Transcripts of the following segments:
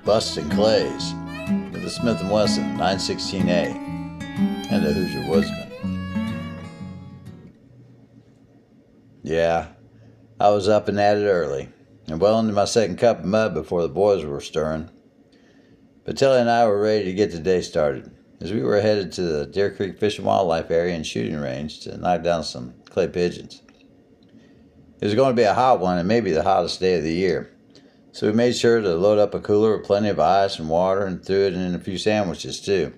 busting clays with the Smith&Wesson 916A and a Hoosier Woodsman. Yeah, I was up and at it early, and well into my second cup of mud before the boys were stirring. But Tele and I were ready to get the day started, as we were headed to the Deer Creek Fish and Wildlife area and shooting range to knock down some clay pigeons. It was going to be a hot one and maybe the hottest day of the year, so we made sure to load up a cooler with plenty of ice and water and threw it in a few sandwiches too.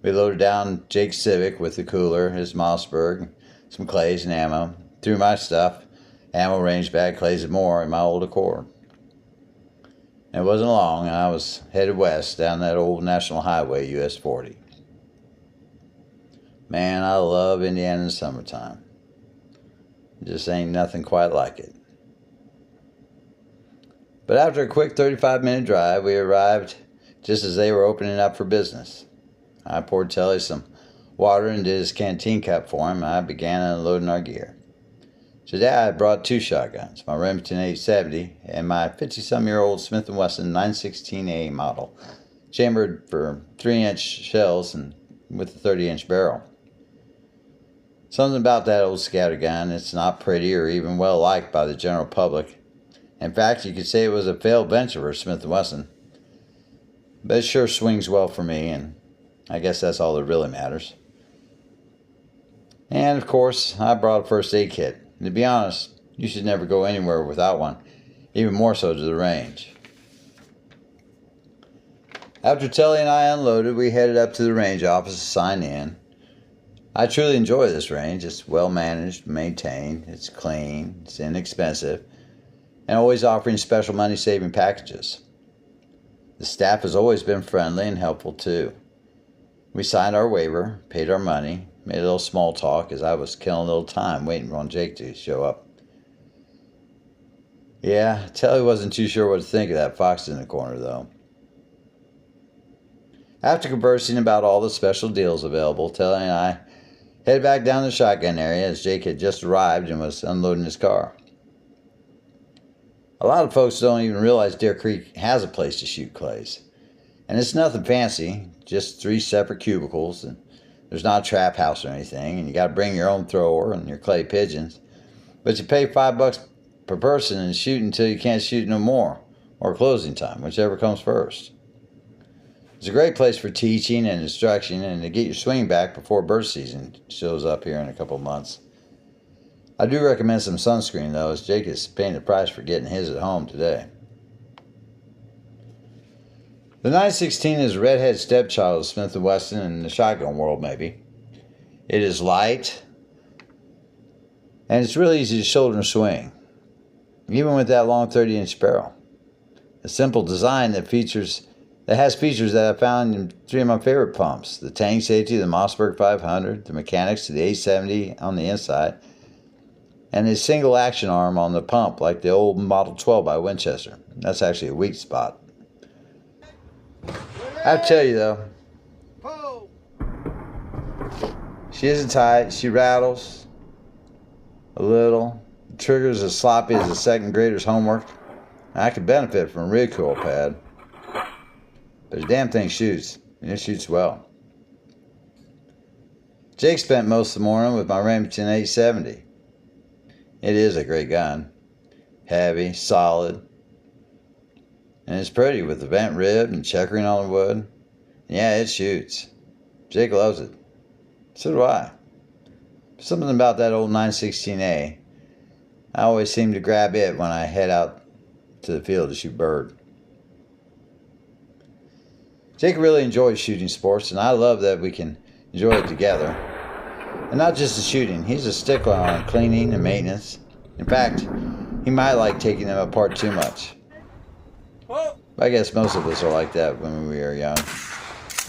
We loaded down Jake's Civic with the cooler, his Mossberg, some clays and ammo, threw my stuff, ammo, range bag, clays and more in my old Accord. And it wasn't long, and I was headed west down that old National Highway, US 40. Man, I love Indiana in the summertime. Just ain't nothing quite like it. But after a quick 35-minute drive, we arrived just as they were opening up for business. I poured Telly some water and did his canteen cup for him, and I began unloading our gear. Today I brought two shotguns, my Remington 870 and my 50-some-year-old Smith&Wesson 916A model, chambered for 3-inch shells and with a 30-inch barrel. Something about that old scattergun, it's not pretty or even well liked by the general public. In fact, you could say it was a failed venture for Smith&Wesson. But it sure swings well for me, and I guess that's all that really matters. And of course, I brought a first aid kit. And to be honest, you should never go anywhere without one, even more so to the range. After Telly and I unloaded, we headed up to the range office to sign in. I truly enjoy this range. It's well managed, maintained, it's clean, it's inexpensive, and always offering special money-saving packages. The staff has always been friendly and helpful too. We signed our waiver, paid our money, made a little small talk as I was killing a little time waiting on Jake to show up. Yeah, Telly wasn't too sure what to think of that fox in the corner though. After conversing about all the special deals available, Telly and I headed back down the shotgun area as Jake had just arrived and was unloading his car. A lot of folks don't even realize Deer Creek has a place to shoot clays. And it's nothing fancy, just 3 separate cubicles, and there's not a trap house or anything, and you got to bring your own thrower and your clay pigeons. But you pay $5 per person and shoot until you can't shoot no more, or closing time, whichever comes first. It's a great place for teaching and instruction and to get your swing back before bird season shows up here in a couple months. I do recommend some sunscreen though, as Jake is paying the price for getting his at home today. The 916 is a redhead stepchild of Smith&Wesson in the shotgun world maybe. It is light, and it's really easy to shoulder and swing, even with that long 30-inch barrel. A simple design that has features that I found in 3 of my favorite pumps: the tank safety, the Mossberg 500, the mechanics to the 870 on the inside, and a single action arm on the pump like the old Model 12 by Winchester. That's actually a weak spot. I have to tell you though, she isn't tight, she rattles a little, the trigger's as sloppy as a second grader's homework. I could benefit from a recoil pad. But the damn thing shoots, and it shoots well. Jake spent most of the morning with my Remington 870. It is a great gun. Heavy, solid, and it's pretty with the vent rib and checkering on the wood. And yeah, it shoots. Jake loves it. So do I. Something about that old 916A. I always seem to grab it when I head out to the field to shoot bird. Jake really enjoys shooting sports, and I love that we can enjoy it together. And not just the shooting, he's a stickler on cleaning and maintenance. In fact, he might like taking them apart too much. I guess most of us are like that when we were young.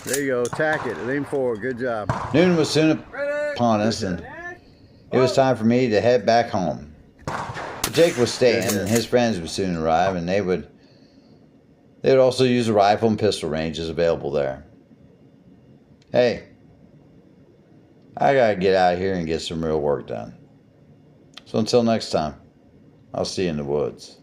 There you go, tack it, lean forward, good job. Noon was soon upon us, and it was time for me to head back home. But Jake was staying, and his friends would soon arrive, and they would also use the rifle and pistol ranges available there. Hey, I gotta get out of here and get some real work done. So until next time, I'll see you in the woods.